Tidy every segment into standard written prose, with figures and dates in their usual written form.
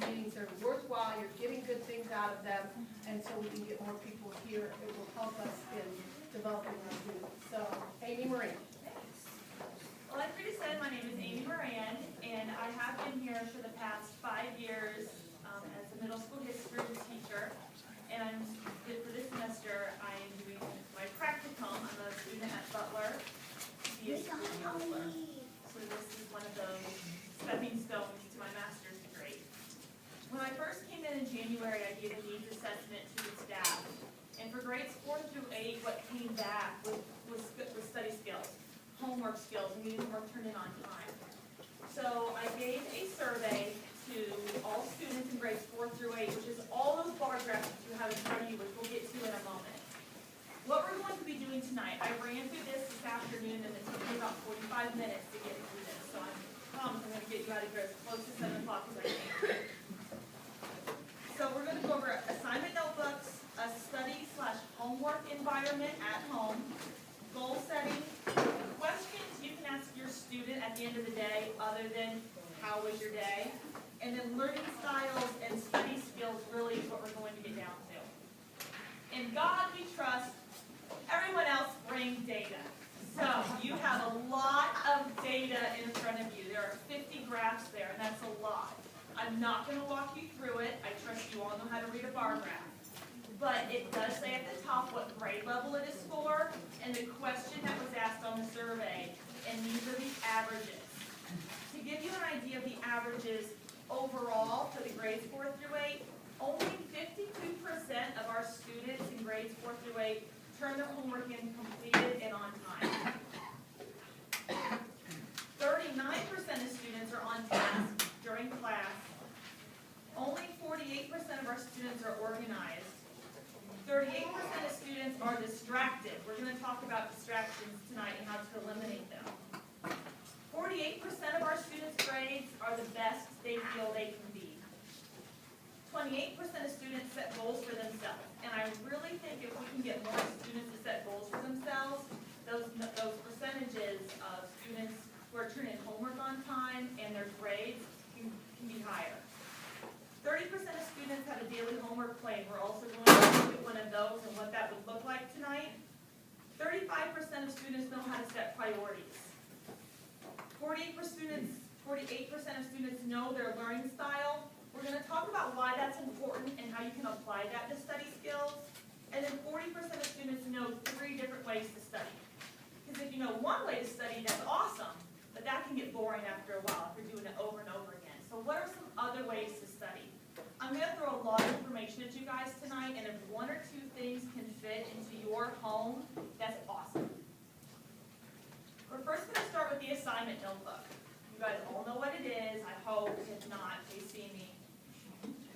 meetings are worthwhile, you're getting good things out of them, and so we can get more people here. It will help us in developing our youth. So, Amy Moran. Well, like Rita said, my name is Amy Moran, and I have been here for the past 5 years as a middle school history teacher. And for this semester, I am doing my practicum. I'm a student at Butler, Butler. So this is one of those stepping stones to my master's degree. When I first came in January, I gave a needs assessment to the staff. And for grades 4 through 8, what came back was study skills, homework skills, and getting homework turned in on time. So I gave a survey to all students in grades 4 through 8, which is all those bar graphs that you have in front of you, which we'll get to in a moment. What we're going to be doing tonight, I ran through this afternoon, and it took me about 45 minutes to get through this. So I promise I'm going to get you out of here as close to 7 o'clock as I can. So we're going to go over assignment notebooks, a study/homework environment at home, goal setting, questions you can ask your student at the end of the day other than how was your day, and then learning styles and study skills really is what we're going to get down to. In God we trust, everyone else bring data. So you have a lot of data in front of you. There are 50 graphs there, and that's a lot. I'm not going to walk you through it. I trust you all know how to read a bar graph. But it does say at the top what grade level it is for, and the question that was asked on the survey, and these are the averages. To give you an idea of the averages overall for the grades 4 through 8, only 52% of our students in grades 4 through 8 turn their homework in completed and on time. 39% of students are on task during class. Only 48% of our students are organized. 38% of students are distracted. We're going to talk about distractions tonight and how to eliminate them. 48% of our students' grades are the best they feel they can be. 28% of students set goals for themselves. And I really think if we can get more students to set goals for themselves, those percentages of students who are turning homework on time and their grades can be higher. 30% of students have a daily homework plan. We're also going to look at one of those and what that would look like tonight. 35% of students know how to set priorities. 48% of students know their learning style. We're going to talk about why that's important and how you can apply that to study skills. And then 40% of students know 3 different ways to study. Because if you know one way to study, that's awesome, but that can get boring after a while if you're doing it over and over again. So what are some other ways to study? I'm going to throw a lot of information at you guys tonight, and if 1 or 2 things can fit into your home, that's awesome. We're first going to start with the assignment notebook. You guys all know what it is, I hope. If not, please see me.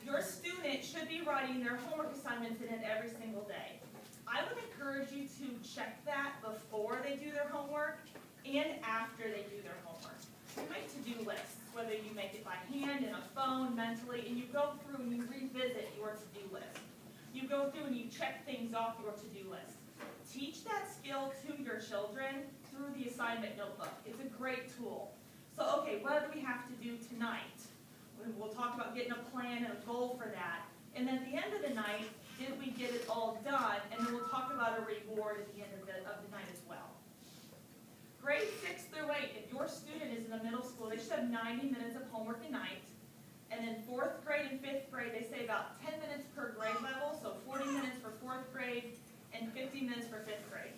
Your student should be writing their homework assignments in it every single day. I would encourage you to check that before they do their homework and after they do their homework. You make to-do lists, whether you make it by hand, in a phone, mentally, and you go through and you revisit your to-do list. You go through and you check things off your to-do list. Teach that skill to your children through the assignment notebook. It's a great tool. So, okay, what do we have to do tonight? We'll talk about getting a plan and a goal for that. And then at the end of the night, did we get it all done? And then we'll talk about a reward at the end of the night as well. Grades 6 through 8, if your student is in the middle school, they should have 90 minutes of homework a night. And then 4th grade and 5th grade, they say about 10 minutes per grade level, so 40 minutes for 4th grade and 50 minutes for 5th grade.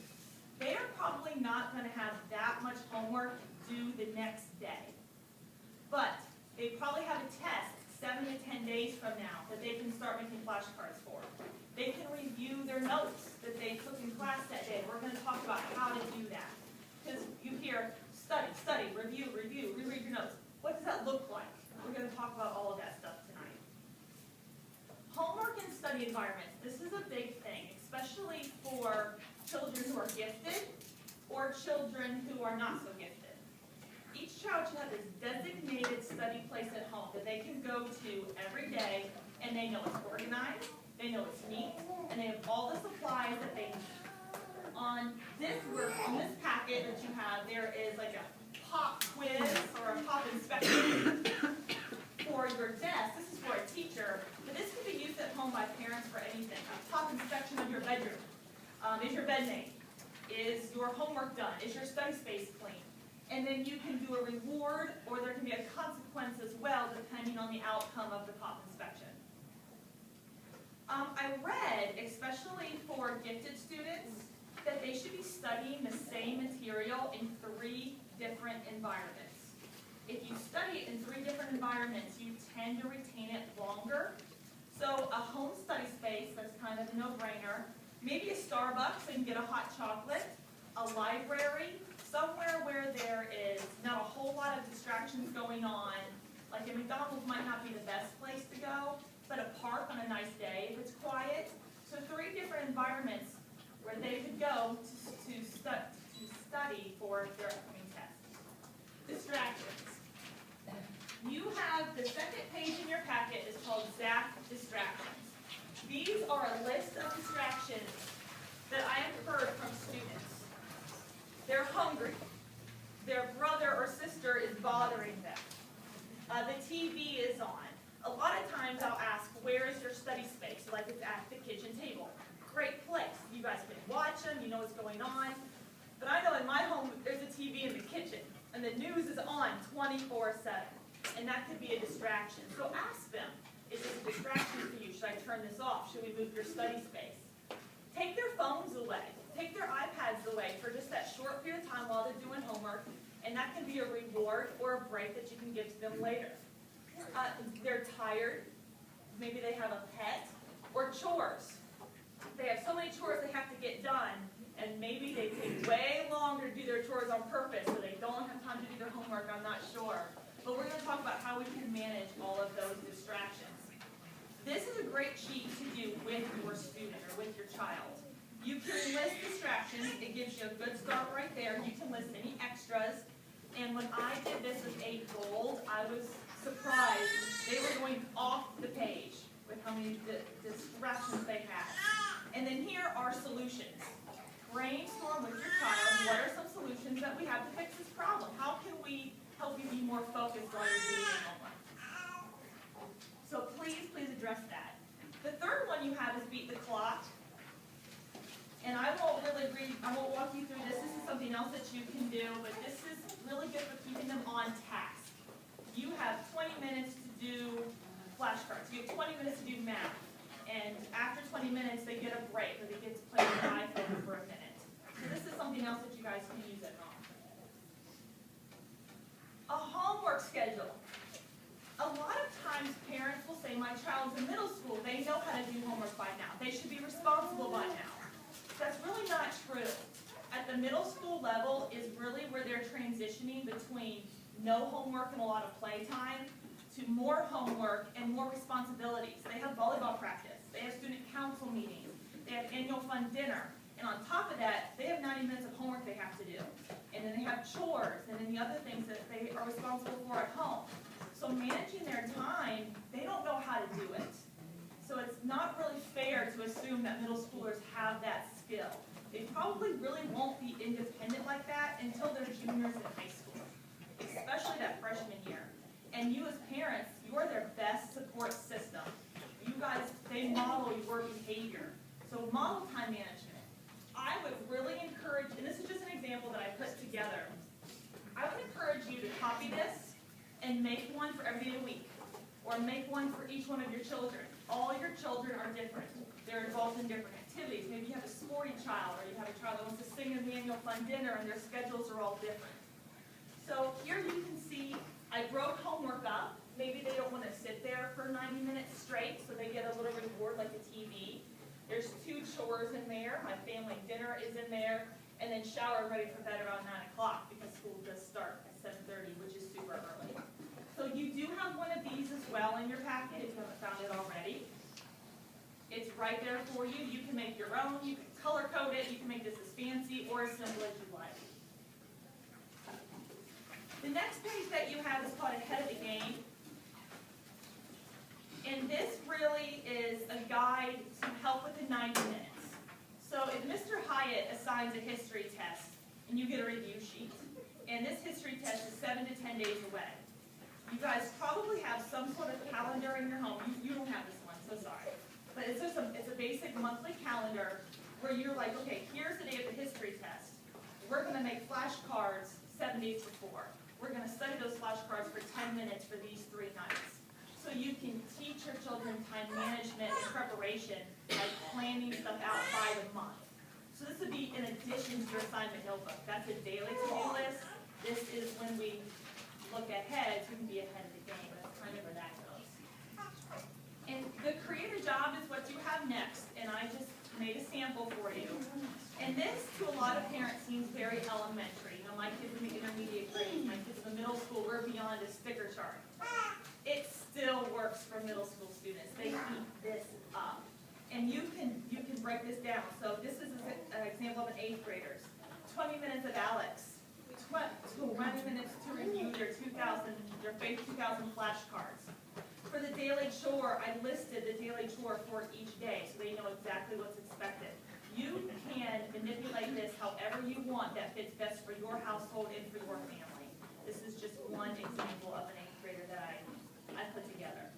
They are probably not going to have that much homework due the next day. But they probably have a test 7 to 10 days from now that they can start making flashcards for. They can review their notes that they took in class that day. We're going to talk about how to do that. Because you hear study, study, review, review, reread your notes. What does that look like? We're going to talk about all of that stuff tonight. Homework and study environments. This is a big thing, especially for children who are gifted or children who are not so gifted. Each child should have this designated study place at home that they can go to every day, and they know it's organized, they know it's neat, and they have all the supplies that they need. On this packet that you have, there is like a pop quiz or a pop inspection for your desk. This is for a pop inspection of your bedroom? Is your bed made? Is your homework done? Is your study space clean? And then you can do a reward, or there can be a consequence as well, depending on the outcome of the pop inspection. I read, especially for gifted students, that they should be studying the same material in 3 different environments. If you study it in 3 different environments, you tend to retain it longer. So a home study space, that's kind of a no-brainer. Maybe a Starbucks and get a hot chocolate. A library, somewhere where there is not a whole lot of distractions going on. Like a McDonald's might not be the best place to go, but a park on a nice day if it's quiet. So 3 different environments where they could go to study for their upcoming test. Distractions. You have the second page in your packet is called ZAP distractions. These are a list of distractions that I have heard from students. They're hungry. Their brother or sister is bothering them. The TV is on. A lot of times I'll ask, where is your study space? Like it's at the kitchen table. Great place. You guys can watch them. You know what's going on. But I know in my home, there's a TV in the kitchen, and the news is on 24/7. And that could be a distraction. So ask them, is this a distraction for you? Should I turn this off? Should we move your study space? Take their phones away. Take their iPads away for just that short period of time while they're doing homework, and that can be a reward or a break that you can give to them later. They're tired. Maybe they have a pet. Or chores. They have so many chores they have to get done, and maybe they take way longer to do their chores on purpose, so they don't have time to do their homework, I'm not sure. But we're going to talk about how we can manage all of those distractions. This is a great sheet to do with your student or with your child. You can list distractions. It gives you a good start right there. You can list any extras. And when I did this with 8 gold, I was surprised. They were going off the page with how many distractions they had. And then here are solutions. Brainstorm with your child. What are some solutions that we have to fix this problem? How can we help you be more focused while you're doing your homework? So please address that. The third one you have is beat the clock. And I won't walk you through this. This is something else that you can do, but this is really good for keeping them on task. You have 20 minutes to do flashcards. You have 20 minutes to do math. And after 20 minutes, they get a break, or they get to play with the iPhone for a minute. So this is something else that you guys can use at home. A homework schedule. A lot of times parents will say, my child's in middle school, they know how to do homework by now. They should be responsible by now. That's really not true. At the middle school level is really where they're transitioning between no homework and a lot of playtime to more homework and more responsibilities. They have volleyball practice. They have student council meetings. They have annual fund dinner. And on top of that, they have 90 minutes of homework they have to do. And then they have chores and then the other things that they are responsible for at home. So managing their time, they don't know how to do it. So it's not really fair to assume that middle schoolers have that skill. They probably really won't be independent like that until they're juniors in high school, especially that freshman year. And you as parents, you are their best support system. You guys, they model your behavior. So model time management. I would really encourage, and this is just an example that I put together, I would encourage you to copy this and make one for every day of the week, or make one for each one of your children. All your children are different. They're involved in different activities. Maybe you have a sporty child, or you have a child that wants to sing in the annual fund dinner, and their schedules are all different. So here you can see I broke homework up. Maybe they don't want to sit there for 90 minutes straight, so they get a little reward like a TV. There's 2 chores in there. My family dinner is in there. And then shower and ready for bed around 9 o'clock because school does start at 7:30, which is super early. So you do have one of these as well in your packet if you haven't found it already. It's right there for you. You can make your own. You can color code it. You can make this as fancy or as simple as you like. The next page that you have is called Ahead of the Game. And this really is a guide to help with the 90 minutes. So if Mr. Hyatt assigns a history test, and you get a review sheet, and this history test is 7 to 10 days away, you guys probably have some sort of calendar in your home. You don't have this one, so sorry. but it's a basic monthly calendar where you're like, okay, here's the day of the history test. We're gonna make flashcards 7 days before. We're gonna study those flashcards for 10 minutes for these 3 nights. So you can teach your children time management and preparation by planning stuff out by the month. So this would be in addition to your assignment notebook. That's a daily to-do list. This is when we look ahead, so we can be ahead of the game. That's kind of where that goes. And the creative job is what you have next, and I just made a sample for you. And this, to a lot of parents, seems very elementary. You know, my kids in the intermediate grade, my kids in the middle school, we're beyond a sticker chart. It still works for middle school students. They eat this up. And you can break this down. So this is an example of an 8th grader's. 20 minutes of Alex. 20 minutes to review their Faith 2000 flashcards. For the daily chore, I listed the daily chore for each day so they know exactly what's expected. You can manipulate this however you want that fits best for your household and for your family. This is just one example of an 8th grader that I put together.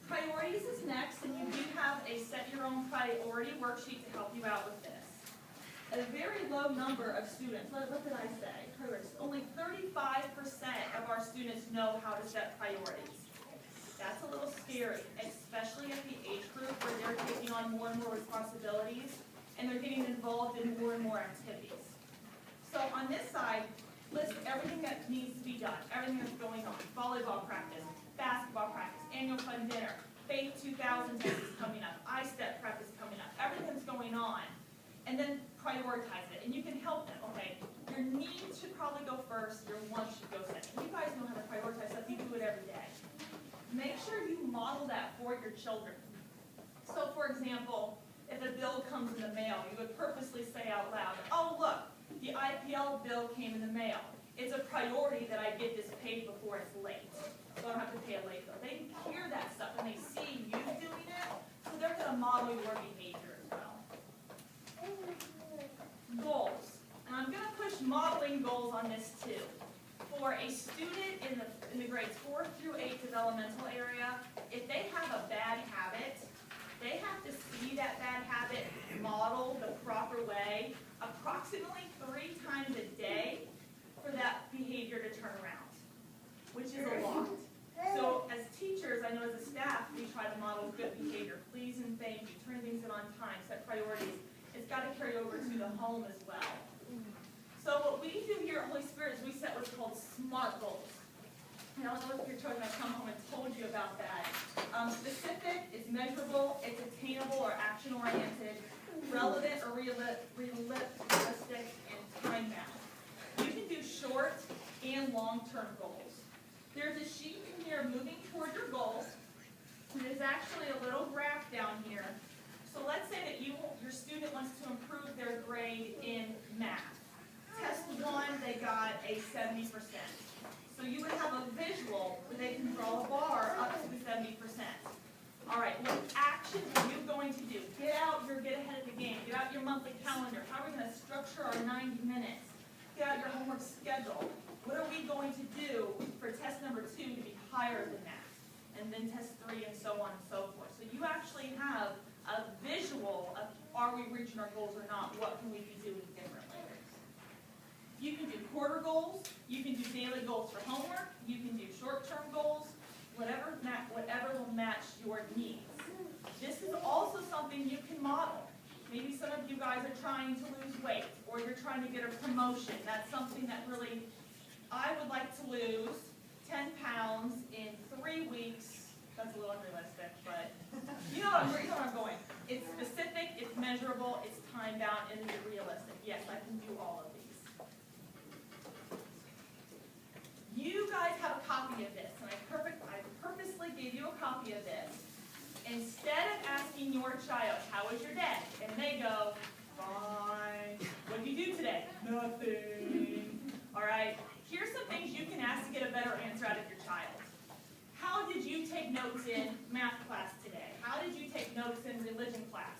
Priorities is next, and you do have a set your own priority worksheet to help you out with this. A very low number of students, what did I say? Priorities. Only 35% of our students know how to set priorities. That's a little scary, especially at the age group where they're taking on more and more responsibilities and they're getting involved in more and more activities. So on this side, list everything that needs to be done, everything that's going on. Volleyball practice, basketball practice, annual fun dinner, Faith 2000 test is coming up, I-STEP prep is coming up, everything's going on. And then prioritize it, and you can help them, okay? Your needs should probably go first, your wants should go second. You guys know how to prioritize stuff, you do it every day. Make sure you model that for your children. So for example, if a bill comes in the mail, you would purposely say out loud, oh look, the IPL bill came in the mail. It's a priority that I get this paid before it's late. So I don't have to pay a late bill. They hear that stuff and they see you doing it, so they're gonna model your behavior as well. Goals. And I'm going to push modeling goals on this too. For a student in the grades 4 through 8 developmental area, if they have a bad habit, they have to see that bad habit modeled the proper way approximately 3 times a day for that behavior to turn around, which is a lot. So as teachers, I know as a staff, we try to model good behavior, please and thank you, turn things in on time, set priorities. It's got to carry over to the home as well. So what we do here at Holy Spirit is we set what's called SMART goals. I don't know if your children have come home and told you about that. Specific, it's measurable, it's attainable or action-oriented, relevant or realistic, and time-bound. You can do short and long-term goals. There's a sheet in here moving toward your goals, and there's actually a little graph down here. So let's say that your student wants to improve their grade in math. Test 1, they got a 70%. So you would have a visual where they can draw a bar up to the 70%. All right, what action are you going to do? Get ahead of the game. Get out your monthly calendar. How are we going to structure our 90 minutes? Get out your homework schedule. What are we going to do for test number 2 to be higher than that? And then test 3 and so on and so forth. So you actually have a visual of are we reaching our goals or not, what can we be doing differently. You can do quarter goals, you can do daily goals for homework, you can do short-term goals, whatever will match your needs. This is also something you can model. Maybe some of you guys are trying to lose weight or you're trying to get a promotion. That's something that really, I would like to lose 10 pounds in 3 weeks. That's a little unrealistic, but you know where I'm going. It's specific, it's measurable, it's time-bound, and it's realistic. Yes, I can do all of these. You guys have a copy of this, and I purposely gave you a copy of this. Instead of asking your child, how was your day? And they go, fine. What did you do today? Nothing. All right, here's some things you can ask to get a better answer out of your child. How did you take notes in math class today? How did you take notes in religion class?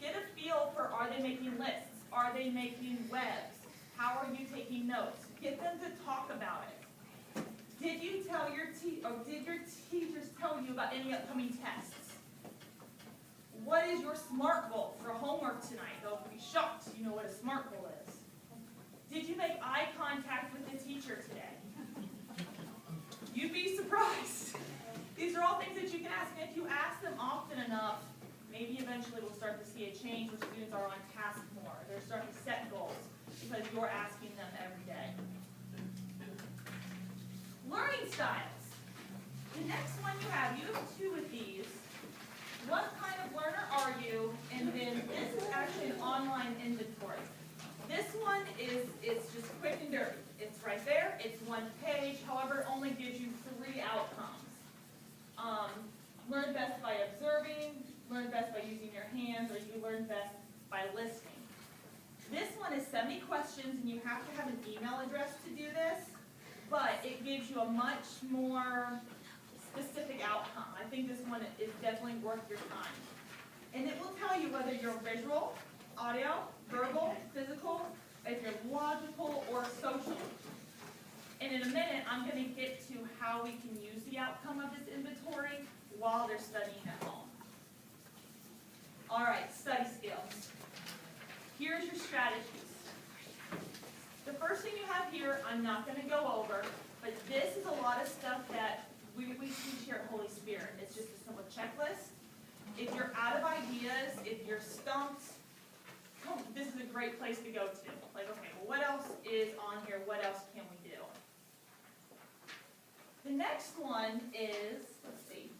Get a feel for, are they making lists? Are they making webs? How are you taking notes? Get them to talk about it. Did you tell your did your teachers tell you about any upcoming tests? What is your SMART goal for homework tonight? They'll be shocked you know what a SMART goal is. Did you make eye contact with the teacher today? You'd be surprised. These are all things that you can ask, and if you ask them often enough, maybe eventually we'll start to see a change where students are on task more. They're starting to set goals because you're asking them every day. Learning styles. The next one you have two of these. What kind of learner are you? And then this is actually an online inventory. This one it's just quick and dirty. It's right there. It's one page. However, it only gives you 3 outcomes. Learn best by observing, learn best by using your hands, or you learn best by listening. This one is 70 questions, and you have to have an email address to do this, but it gives you a much more specific outcome. I think this one is definitely worth your time. And it will tell you whether you're visual, audio, verbal, physical, if you're logical or social. And in a minute, I'm going to get to how we can use the outcome of this inventory while they're studying at home. All right, study skills. Here's your strategies. The first thing you have here, I'm not going to go over, but this is a lot of stuff that we teach here at Holy Spirit. It's just a simple checklist. If you're out of ideas, if you're stumped, this is a great place to go to. Like, okay, well, what else is on here? What else can we do? The next one is, let's see.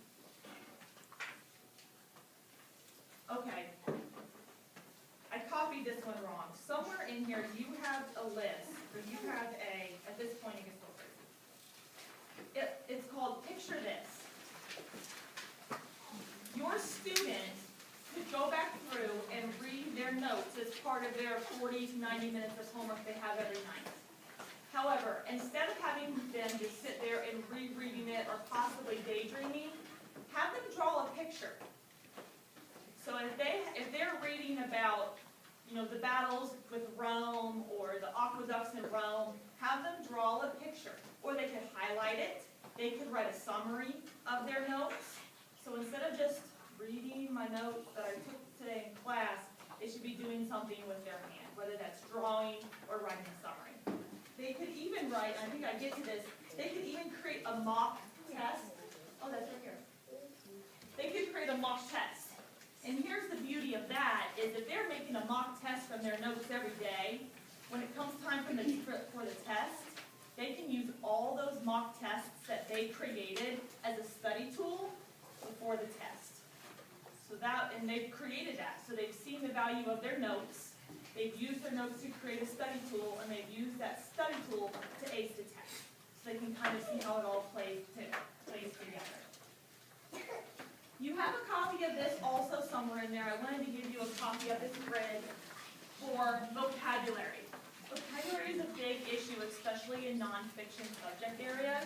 Okay. I copied this one wrong. Somewhere in here you have a list, or you have at this point it gets a little crazy. It's called Picture This. Your student could go back through and read their notes as part of their 40 to 90 minutes of homework they have every night. However, instead of having them just sit there and rereading it or possibly daydreaming, have them draw a picture. So if they're reading about, the battles with Rome or the aqueducts in Rome, have them draw a picture. Or they could highlight it. They could write a summary of their notes. So instead of just reading my notes that I took today in class, they should be doing something with their hand, whether that's drawing or writing a summary. They could even write, I think I get to this, they could even create a mock test. Oh, that's right here. They could create a mock test. And here's the beauty of that, is if they're making a mock test from their notes every day, when it comes time for the test, they can use all those mock tests that they created as a study tool before the test. And they've created that. So they've seen the value of their notes. They've used their notes to create a study tool, and they've used that study tool to ace the test. So they can kind of see how it all plays together. You have a copy of this also somewhere in there. I wanted to give you a copy of this grid for vocabulary. Vocabulary is a big issue, especially in nonfiction subject areas.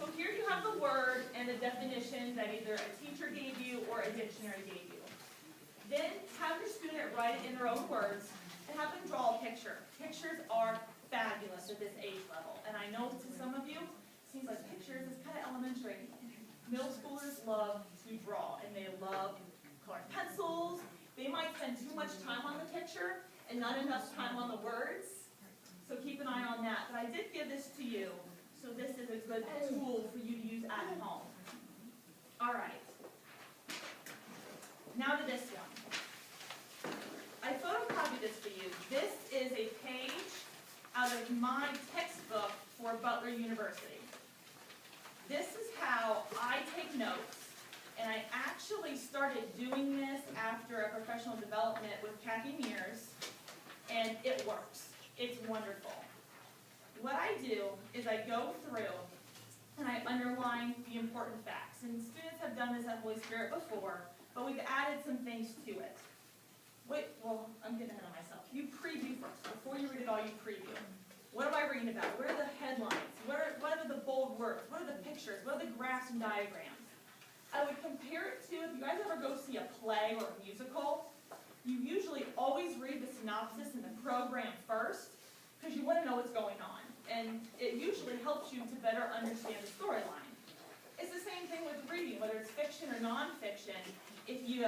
So here you have the word and the definition that either a teacher gave you or a dictionary gave you. Then have your student write it in their own words and have them draw a picture. Pictures are fabulous at this age level. And I know to some of you, it seems like pictures is kind of elementary. Middle schoolers love to draw, and they love colored pencils. They might spend too much time on the picture and not enough time on the words. So keep an eye on that. But I did give this to you, so this is a good tool for you to use at home. All right. Now to this one. I photocopied this for you. This is a page out of my textbook for Butler University. This is how I take notes, and I actually started doing this after a professional development with Kathy Mears, and it works. It's wonderful. What I do is I go through and I underline the important facts, and students have done this at Holy Spirit before, but we've added some things to it. Well, I'm getting ahead of myself. You preview first. Before you read it all, you preview. What am I reading about? What are the headlines? What are the bold words? What are the pictures? What are the graphs and diagrams? I would compare it to, if you guys ever go see a play or a musical, you usually always read the synopsis and the program first, because you want to know what's going on. and it usually helps you to better understand the storyline. It's the same thing with reading, whether it's fiction or nonfiction. If you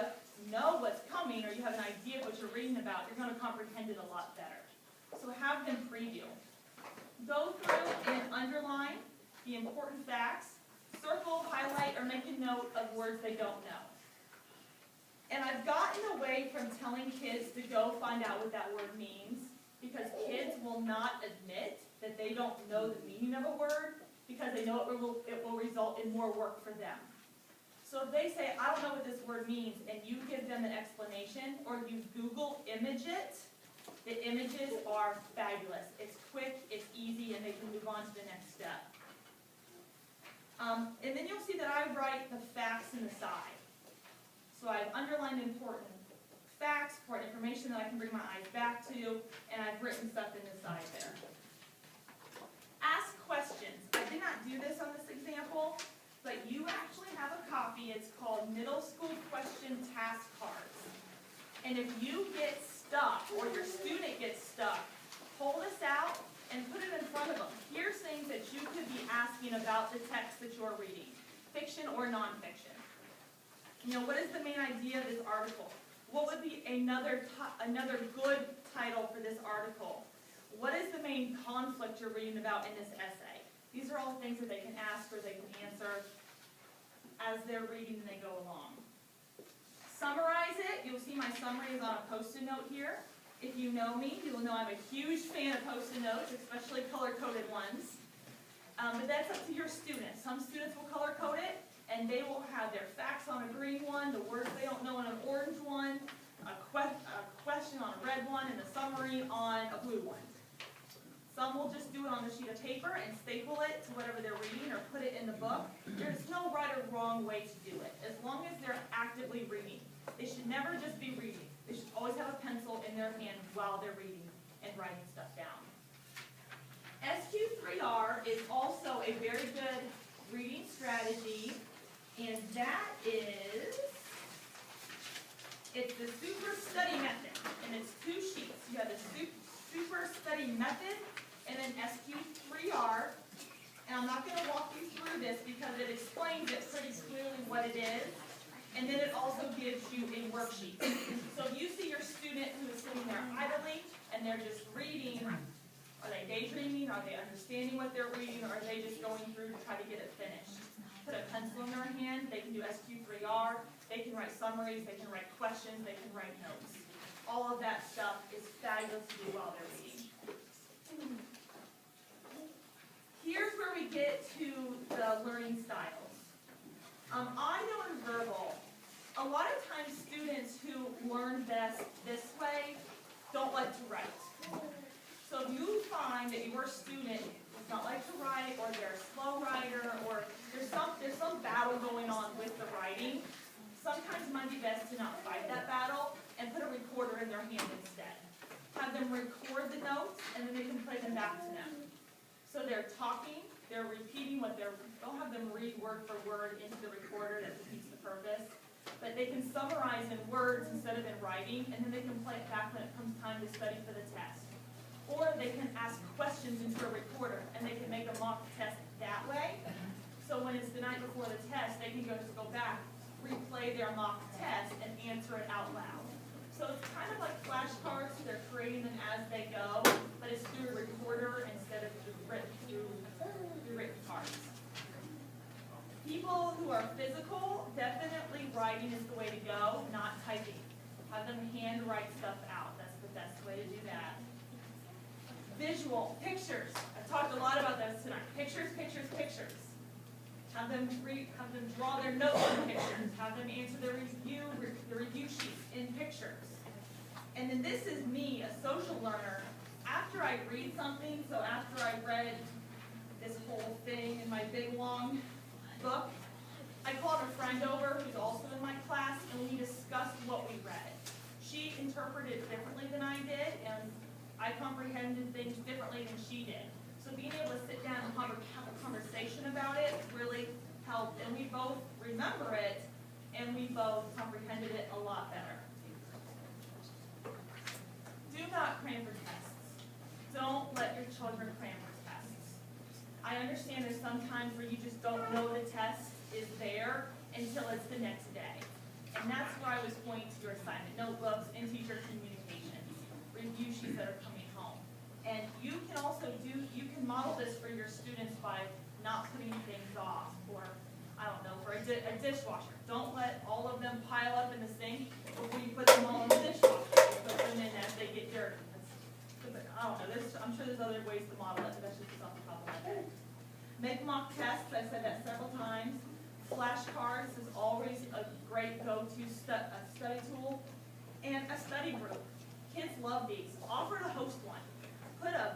know what's coming or you have an idea of what you're reading about, you're going to comprehend it a lot better. So have them preview. Go through and underline the important facts, circle, highlight, or make a note of words they don't know. And I've gotten away from telling kids to go find out what that word means, because kids will not admit that they don't know the meaning of a word, because they know it will result in more work for them. So if they say, I don't know what this word means, and you give them an explanation, or you Google image it, the images are fabulous. It's quick, it's easy, and they can move on to the next step. And then you'll see that I write the facts in the side. So I've underlined important facts, important information that I can bring my eyes back to, and I've written stuff in the side there. Ask questions. I did not do this on this example, but you actually have a copy. It's called Middle School Question Task Cards. And if you get stuck, or your student gets stuck, pull this out and put it in front of them. Here's things that you could be asking about the text that you're reading, fiction or nonfiction. You know, what is the main idea of this article? What would be another good title for this article? What is the main conflict you're reading about in this essay? These are all things that they can ask or they can answer as they're reading and they go along. Summarize it. You'll see my summary is on a Post-it note here. If you know me, you'll know I'm a huge fan of Post-it notes, especially color-coded ones. But that's up to your students. Some students will color-code it, and they will have their facts on a green one, the words they don't know on an orange one, a question on a red one, and a summary on a blue one. Some will just do it on a sheet of paper and staple it to whatever they're reading or put it in the book. There's no right or wrong way to do it, as long as they're actively reading. They should never just be reading. They should always have a pencil in their hand while they're reading and writing stuff down. SQ3R is also a very good reading strategy. And that is, it's the super study method, and it's 2 sheets. You have the super study method, and then SQ3R. And I'm not going to walk you through this because it explains it pretty clearly what it is. And then it also gives you a worksheet. So if you see your student who is sitting there idly, and they're just reading, are they daydreaming? Are they understanding what they're reading? Or are they just going through to try to get it finished? Put a pencil in their hand, they can do SQ3R, they can write summaries, they can write questions, they can write notes. All of that stuff is fabulous to do while they're reading. Here's where we get to the learning styles. I know in verbal, a lot of times students who learn best this way don't like to write. So if you find that your student does not like to write, or they're a slow writer, or there's some battle going on with the writing, sometimes it might be best to not fight that battle and put a recorder in their hand instead. Have them record the notes, and then they can play them back to them. So they're talking, they're repeating what don't have them read word for word into the recorder, that defeats the purpose. But they can summarize in words instead of in writing, and then they can play it back when it comes time to study for the test. Or they can ask questions into a recorder, and they can make a mock test that way. So when it's the night before the test, they can just go back, replay their mock test, and answer it out loud. So it's kind of like flashcards. They're creating them as they go, but it's through a recorder instead of through written cards. People who are physical, definitely writing is the way to go, not typing. Have them hand write stuff out. That's the best way to do that. Visual, pictures. I've talked a lot about those tonight. Pictures, pictures, pictures. Have them draw their notes in pictures. Have them answer the review sheets in pictures. And then this is me, a social learner. After I read something, so after I read this whole thing in my big long book, I called a friend over who's also in my class, and we discussed what we read. She interpreted it differently than I did, and I comprehended things differently than she did. So being able to sit down and have a conversation about it really helped, and we both remember it, and we both comprehended it a lot better. Do not cram for tests. Don't let your children cram for tests. I understand there's some times where you just don't know the test is there until it's the next day. And that's where I was pointing to your assignment notebooks and teacher communications, review sheets that are coming home. And you can also you can model this for your students by not putting things off, or I don't know, for a dishwasher. Don't let all of them pile up in the sink before you put them all in the dishwasher. You put them in as they get dirty. I don't know, I'm sure there's other ways to model it, but that's just off the top of my head. Make mock tests, I said that several times. Flashcards is always a great go-to study tool. And a study group. Kids love these. Offer to host one. Put a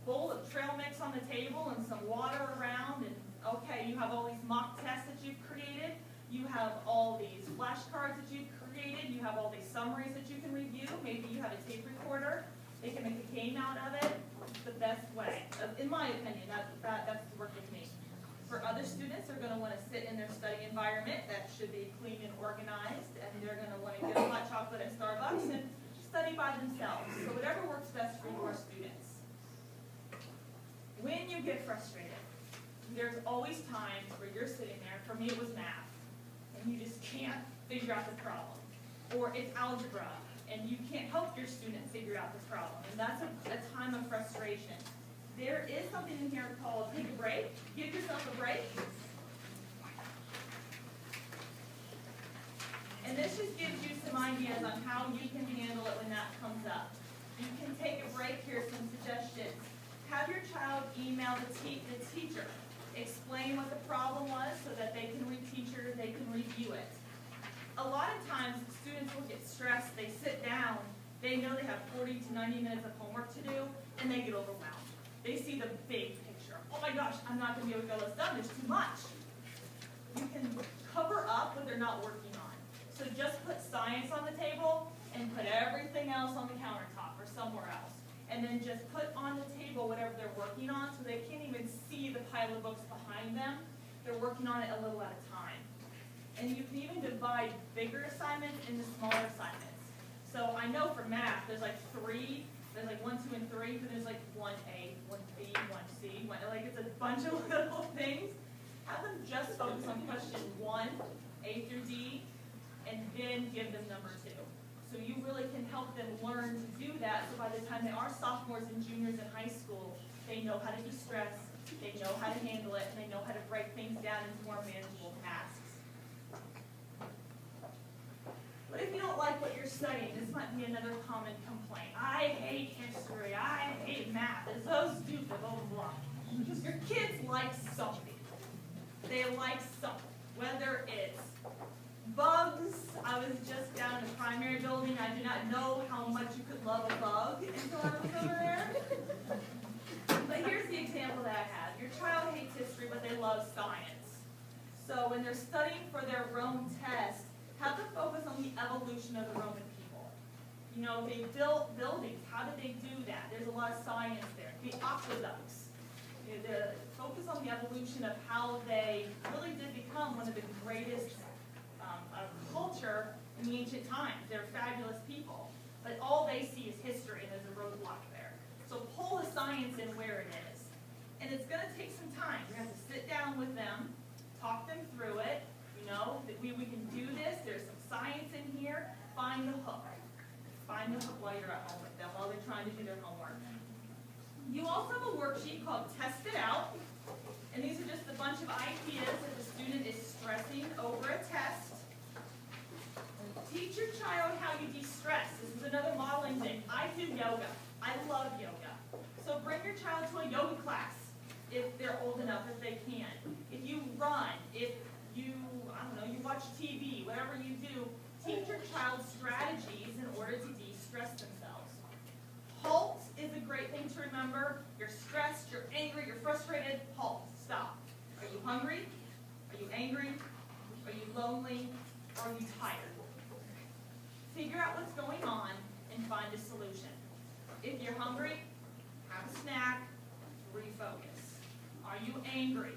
bowl of trail mix on the table and some water around, and okay, you have all these mock tests that you've created. You have all these flashcards that you've created. You have all these summaries that you can review. Maybe you have a tape recorder. They can make a game out of it. It's the best way, in my opinion. That's worked with me. For other students, they're going to want to sit in their study environment that should be clean and organized, and they're going to want to get a hot chocolate at Starbucks and study by themselves. So whatever works best for your students. When you get frustrated, there's always times where you're sitting there. For me, it was math, and you just can't figure out the problem, or it's algebra, and you can't help your student figure out the problem, and that's a time of frustration. There is something in here called take a break. Give yourself a break. And this just gives you some ideas on how you can handle it when that comes up. You can take a break. Here's some suggestions. Have your child email the teacher. Explain what the problem was so that they can they can review it. A lot of times students will get stressed, they sit down, they know they have 40 to 90 minutes of homework to do, and they get overwhelmed. They see the big picture. Oh my gosh, I'm not going to be able to get all this done, there's too much. You can cover up what they're not working on. So just put science on the table and put everything else on the countertop or somewhere else. And then just put on the table whatever they're working on so they can't even see the pile of books behind them. They're working on it a little at a time. And you can even divide bigger assignments into smaller assignments. So I know for math, there's like 3, there's like 1, 2, and 3, but there's like 1A, 1B, 1C, like it's a bunch of little things. Have them just focus on question 1, A through D, and then give them number 2. So you really can help them learn to do that, so by the time they are sophomores and juniors in high school, they know how to de-stress, they know how to handle it, and they know how to break things down into more manageable tasks. But if you don't like what you're studying, this might be another common complaint. I hate history, I hate math, it's so stupid, blah, blah, blah. Your kids like something. They like something, whether it's bugs. I was just down in the primary building. I did not know how much you could love a bug until I was over there. But here's the example that I have. Your child hates history, but they love science. So when they're studying for their Rome test, have them focus on the evolution of the Roman people. You know, they built buildings. How did they do that? There's a lot of science there. The aqueducts. Focus on the evolution of how they really did become one of the greatest culture in the ancient times. They're fabulous people. But all they see is history, and there's a roadblock there. So pull the science in where it is. And it's going to take some time. You have to sit down with them, talk them through it. You know, that we can do this. There's some science in here. Find the hook. Find the hook while you're at home with them, while they're trying to do their homework. You also have a worksheet called Test It Out. And these are just a bunch of ideas that the student is stressing over a test. Teach your child how you de-stress. This is another modeling thing. I do yoga. I love yoga. So bring your child to a yoga class if they're old enough, if they can. If you run, if you, I don't know, you watch TV, whatever you do, teach your child strategies in order to de-stress themselves. HALT is a great thing to remember. You're stressed, you're angry, you're frustrated. HALT. Stop. Are you hungry? Are you angry? Are you lonely? Or are you tired? Figure out what's going on and find a solution. If you're hungry, have a snack, refocus. Are you angry?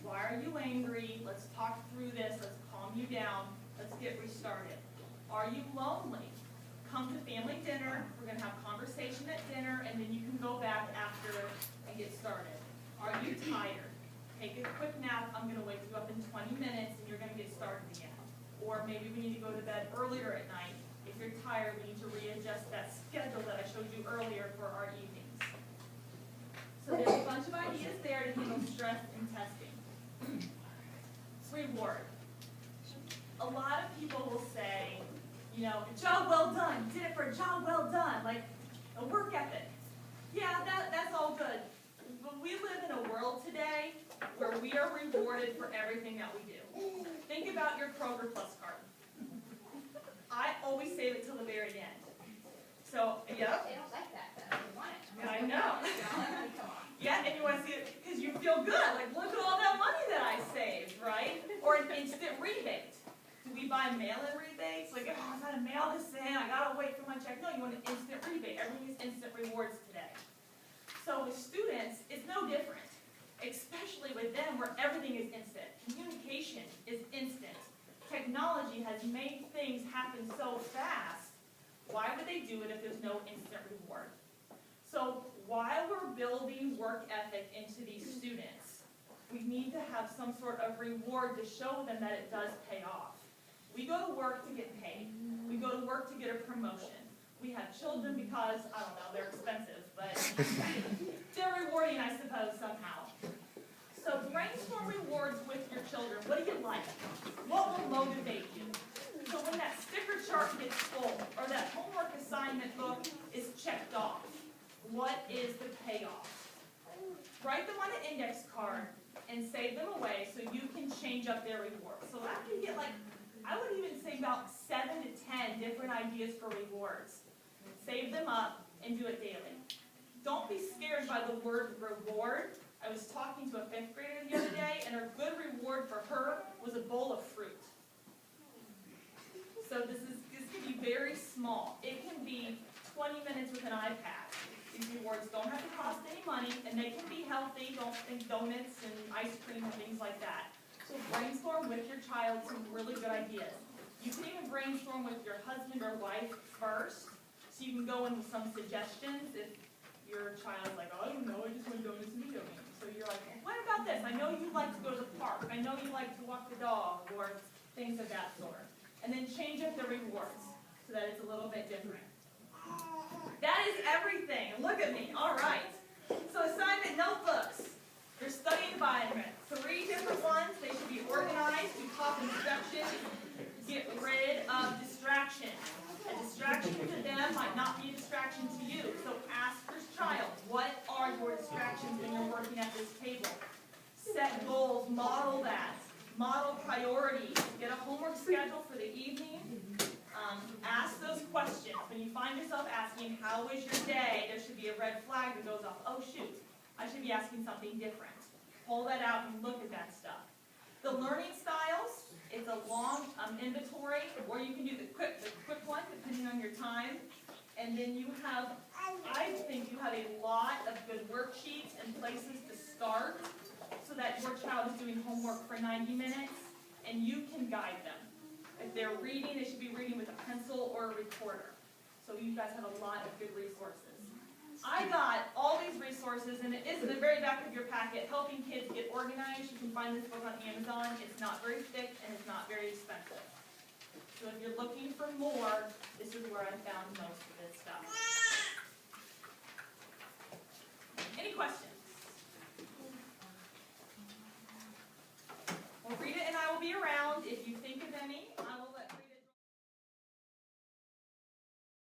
Why are you angry? Let's talk through this. Let's calm you down. Let's get restarted. Are you lonely? Come to family dinner. We're going to have conversation at dinner, and then you can go back after and get started. Are you tired? Take a quick nap. I'm going to wake you up in 20 minutes and you're going to get started again. Or maybe we need to go to bed earlier at night. If you're tired, we need to readjust that schedule that I showed you earlier for our evenings. So there's a bunch of ideas there to handle stress and testing. Reward. A lot of people will say, you know, job well done, did it for a job well done, like a work ethic. Yeah, that's all good. But we live in a world today where we are rewarded for everything that we do. Think about your Kroger Plus card. I always save it till the very end. So, yeah. They don't like that, though. They want it. I know. Come on. Yeah, and you want to see it because you feel good. Like, look at all that money that I saved, right? Or an instant rebate. Do we buy mail-in rebates? Like, oh, I gotta mail this in. I gotta wait for my check. No, you want an instant rebate. Everything is instant rewards today. So with students, it's no different. Especially with them where everything is instant. Communication is instant. Technology has made things happen so fast. Why would they do it if there's no instant reward? So while we're building work ethic into these students, we need to have some sort of reward to show them that it does pay off. We go to work to get paid. We go to work to get a promotion. We have children because, I don't know, they're expensive, but they're rewarding, I suppose, somehow. So brainstorm rewards with your children. What do you like? What will motivate you? So when that sticker chart gets full, or that homework assignment book is checked off, what is the payoff? Write them on an index card and save them away so you can change up their rewards. So after you get, like, I would even say about 7 to 10 different ideas for rewards. Save them up and do it daily. Don't be scared by the word reward. I was talking to a 5th grader the other day, and her good reward for her was a bowl of fruit. So this can be very small. It can be 20 minutes with an iPad. These rewards don't have to cost any money, and they can be healthy. Don't think donuts and ice cream and things like that. So brainstorm with your child some really good ideas. You can even brainstorm with your husband or wife first, so you can go in with some suggestions if your child's like, oh, I don't know, I just want donuts and video games. So you're like, what about this? I know you like to go to the park. I know you like to walk the dog, or things of that sort. And then change up the rewards so that it's a little bit different. That is everything. Look at me. All right. So assignment notebooks. Your study environment. 3 different ones. They should be organized. Do top instructions. Get rid of distractions. A distraction to them might not be a distraction to you. So ask your child, what are your distractions when you're working at this table? Set goals. Model that. Model priorities. Get a homework schedule for the evening. Ask those questions. When you find yourself asking, how was your day? There should be a red flag that goes off. Oh, shoot. I should be asking something different. Pull that out and look at that stuff. The learning styles, it's a long inventory, or you can do the quick one, depending on your time. And then you have, I think you have a lot of good worksheets and places to start so that your child is doing homework for 90 minutes, and you can guide them. If they're reading, they should be reading with a pencil or a recorder. So you guys have a lot of good resources. I got all these resources, and it is in the very back of your packet, Helping Kids Get Organized. You can find this book on Amazon. It's not very thick, and it's not very expensive. So if you're looking for more, this is where I found most of this stuff. Any questions? Well, Rita and I will be around if you think